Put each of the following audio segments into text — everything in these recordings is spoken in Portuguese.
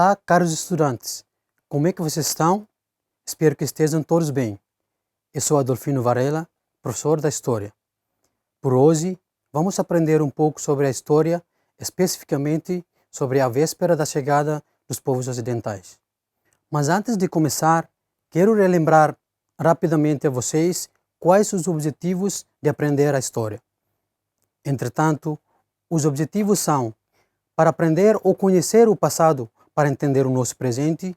Olá, caros estudantes. Como é que vocês estão? Espero que estejam todos bem. Eu sou Adolfino Varela, professor da História. Por hoje, vamos aprender um pouco sobre a história, especificamente sobre a véspera da chegada dos povos ocidentais. Mas antes de começar, quero relembrar rapidamente a vocês quais os objetivos de aprender a história. Entretanto, os objetivos são para aprender ou conhecer o passado para entender o nosso presente,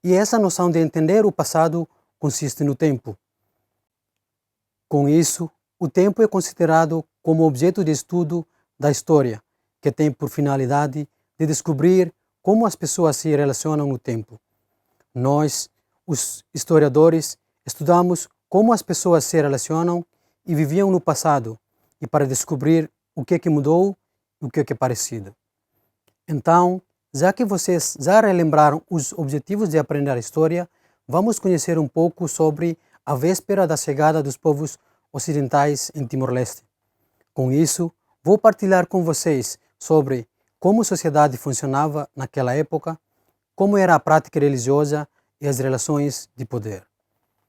e essa noção de entender o passado consiste no tempo. Com isso, o tempo é considerado como objeto de estudo da história, que tem por finalidade de descobrir como as pessoas se relacionam no tempo. Nós, os historiadores, estudamos como as pessoas se relacionam e viviam no passado, e para descobrir o que é que mudou e o que é parecido. Então, já que vocês já relembraram os objetivos de aprender a história, vamos conhecer um pouco sobre a véspera da chegada dos povos ocidentais em Timor-Leste. Com isso, vou partilhar com vocês sobre como a sociedade funcionava naquela época, como era a prática religiosa e as relações de poder.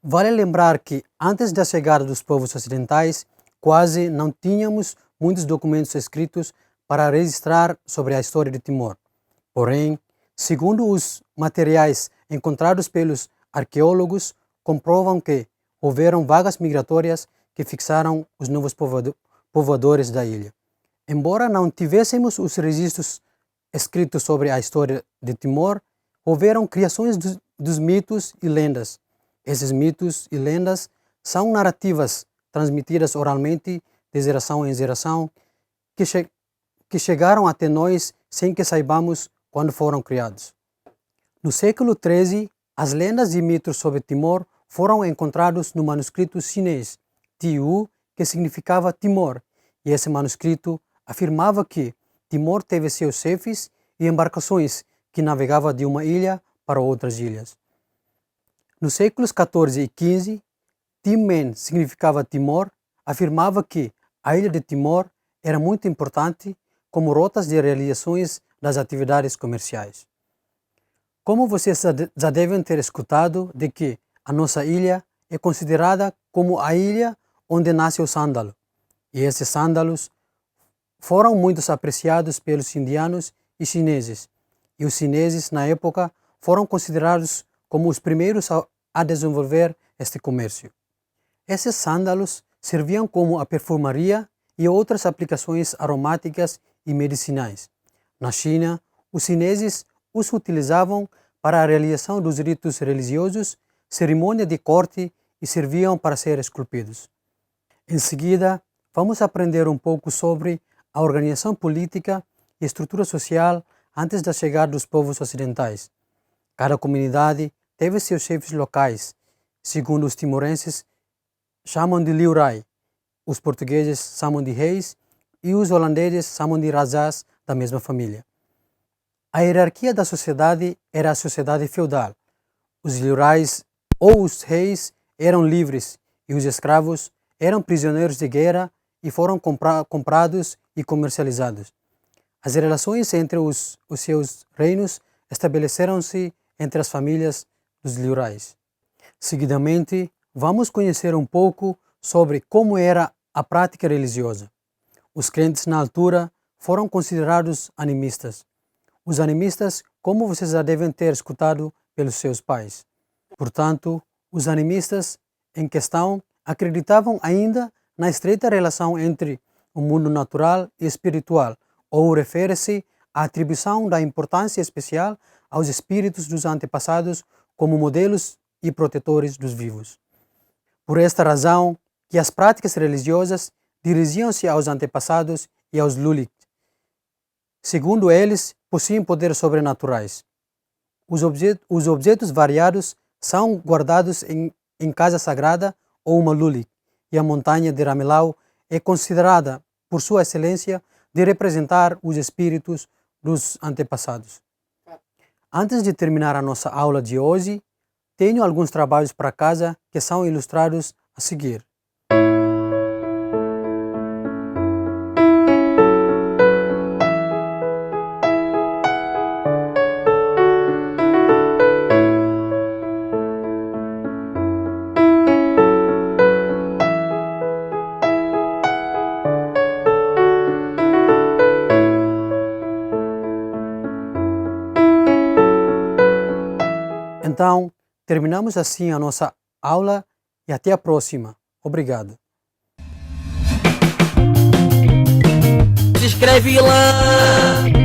Vale lembrar que, antes da chegada dos povos ocidentais, quase não tínhamos muitos documentos escritos para registrar sobre a história de Timor. Porém, segundo os materiais encontrados pelos arqueólogos, comprovam que houveram vagas migratórias que fixaram os novos povoadores da ilha. Embora não tivéssemos os registros escritos sobre a história de Timor, houveram criações dos mitos e lendas. Esses mitos e lendas são narrativas transmitidas oralmente de geração em geração que chegaram até nós sem que saibamos quando foram criados. No século XIII, as lendas e mitos sobre Timor foram encontrados no manuscrito chinês Tiu, que significava Timor, e esse manuscrito afirmava que Timor teve seus chefes e embarcações que navegavam de uma ilha para outras ilhas. Nos séculos XIV e XV, Timen significava Timor, afirmava que a ilha de Timor era muito importante como rotas de realizações das atividades comerciais. Como vocês já devem ter escutado de que a nossa ilha é considerada como a ilha onde nasce o sândalo, e esses sândalos foram muito apreciados pelos indianos e chineses, e os chineses na época foram considerados como os primeiros a desenvolver este comércio. Esses sândalos serviam como a perfumaria e outras aplicações aromáticas e medicinais. Na China, os chineses os utilizavam para a realização dos ritos religiosos, cerimônia de corte e serviam para ser esculpidos. Em seguida, vamos aprender um pouco sobre a organização política e estrutura social antes da chegada dos povos ocidentais. Cada comunidade teve seus chefes locais, segundo os timorenses chamam de liurai, os portugueses chamam de reis e os holandeses chamam de rajás da mesma família. A hierarquia da sociedade era a sociedade feudal. Os liurais ou os reis eram livres e os escravos eram prisioneiros de guerra e foram comprados e comercializados. As relações entre os seus reinos estabeleceram-se entre as famílias dos liurais. Seguidamente, vamos conhecer um pouco sobre como era a prática religiosa. Os crentes na altura foram considerados animistas. Os animistas, como vocês já devem ter escutado pelos seus pais. Portanto, os animistas em questão acreditavam ainda na estreita relação entre o mundo natural e espiritual, ou refere-se à atribuição da importância especial aos espíritos dos antepassados como modelos e protetores dos vivos. Por esta razão, que as práticas religiosas dirigiam-se aos antepassados e aos Lulik. Segundo eles, possuem poderes sobrenaturais. Os objetos variados são guardados em casa sagrada ou uma Lulik, e a montanha de Ramelau é considerada, por sua excelência, de representar os espíritos dos antepassados. Antes de terminar a nossa aula de hoje, tenho alguns trabalhos para casa que são ilustrados a seguir. Então, terminamos assim a nossa aula e até a próxima. Obrigado. Se inscreve lá!